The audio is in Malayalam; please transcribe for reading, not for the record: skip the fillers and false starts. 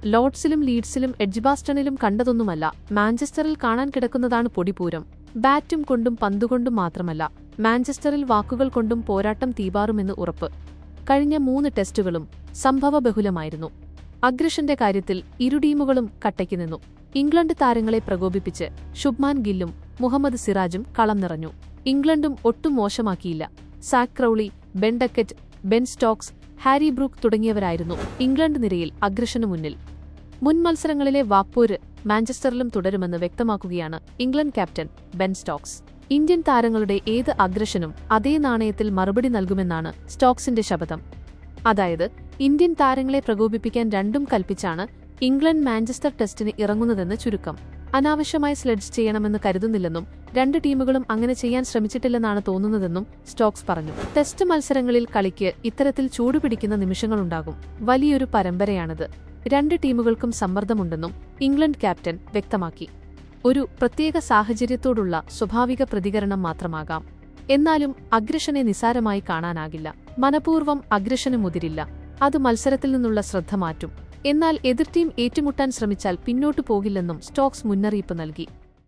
ലോർഡ്സിലും ലീഡ്സിലും എഡ്ജ്ബാസ്റ്റണിലും കണ്ടതൊന്നുമല്ല. മാഞ്ചസ്റ്ററിൽ കാണാൻ കിടക്കുന്നതാണ് പൊടിപൂരം. ബാറ്റും കൊണ്ടും പന്തുകൊണ്ടും മാത്രമല്ല, മാഞ്ചസ്റ്ററിൽ വാക്കുകൾ കൊണ്ടും പോരാട്ടം തീപാറുമെന്ന് ഉറപ്പ്. കഴിഞ്ഞ 3 ടെസ്റ്റുകളും സംഭവബഹുലമായിരുന്നു. അഗ്രഷന്റെ കാര്യത്തിൽ ഇരു ടീമുകളും കട്ടയ്ക്ക് നിന്നു. ഇംഗ്ലണ്ട് താരങ്ങളെ പ്രകോപിപ്പിച്ച് ശുഭ്മാൻ ഗില്ലും മുഹമ്മദ് സിറാജും കളം നിറഞ്ഞു. ഇംഗ്ലണ്ടും ഒട്ടും മോശമാക്കിയില്ല. Zak Crawley, Ben Duckett, Ben Stokes, Harry Brook തുടങ്ങിയവരായിരുന്നു ഇംഗ്ലണ്ട് നിരയിൽ അഗ്രഷനു മുന്നിൽ. മുൻ മത്സരങ്ങളിലെ വാക്പോര് മാഞ്ചസ്റ്ററിലും തുടരുമെന്ന് വ്യക്തമാക്കുകയാണ് England captain Ben Stokes. Indian താരങ്ങളുടെ ഏത് അഗ്രഷനും അതേ നാണയത്തിൽ മറുപടി നൽകുമെന്നാണ് സ്റ്റോക്സിന്റെ ശപഥം. അതായത്, ഇന്ത്യൻ താരങ്ങളെ പ്രകോപിപ്പിക്കാൻ രണ്ടും കൽപ്പിച്ചാണ് ഇംഗ്ലണ്ട് മാഞ്ചസ്റ്റർ ടെസ്റ്റിന് ഇറങ്ങുന്നതെന്ന് ചുരുക്കം. അനാവശ്യമായി സ്ലെഡ്ജ് ചെയ്യണമെന്ന് കരുതുന്നില്ലെന്നും 2 ടീമുകളും അങ്ങനെ ചെയ്യാൻ ശ്രമിച്ചിട്ടില്ലെന്നാണ് തോന്നുന്നതെന്നും സ്റ്റോക്സ് പറഞ്ഞു. ടെസ്റ്റ് മത്സരങ്ങളിൽ കളിക്ക് ഇത്തരത്തിൽ ചൂടുപിടിക്കുന്ന നിമിഷങ്ങളുണ്ടാകും. വലിയൊരു പരമ്പരയാണിത്. 2 ടീമുകൾക്കും സമ്മർദ്ദമുണ്ടെന്നും ഇംഗ്ലണ്ട് ക്യാപ്റ്റൻ വ്യക്തമാക്കി. ഒരു പ്രത്യേക സാഹചര്യത്തോടുള്ള സ്വാഭാവിക പ്രതികരണം മാത്രമാകാം. എന്നാലും അഗ്രഷനെ നിസാരമായി കാണാനാകില്ല. മനഃപൂർവ്വം അഗ്രഷന് മുതിരില്ല. അത് മത്സരത്തിൽ നിന്നുള്ള ശ്രദ്ധ മാറ്റും. എന്നാൽ എതിർ ടീം ഏറ്റുമുട്ടാൻ ശ്രമിച്ചാൽ പിന്നോട്ടു പോകില്ലെന്നും സ്റ്റോക്സ് മുന്നറിയിപ്പ് നൽകി.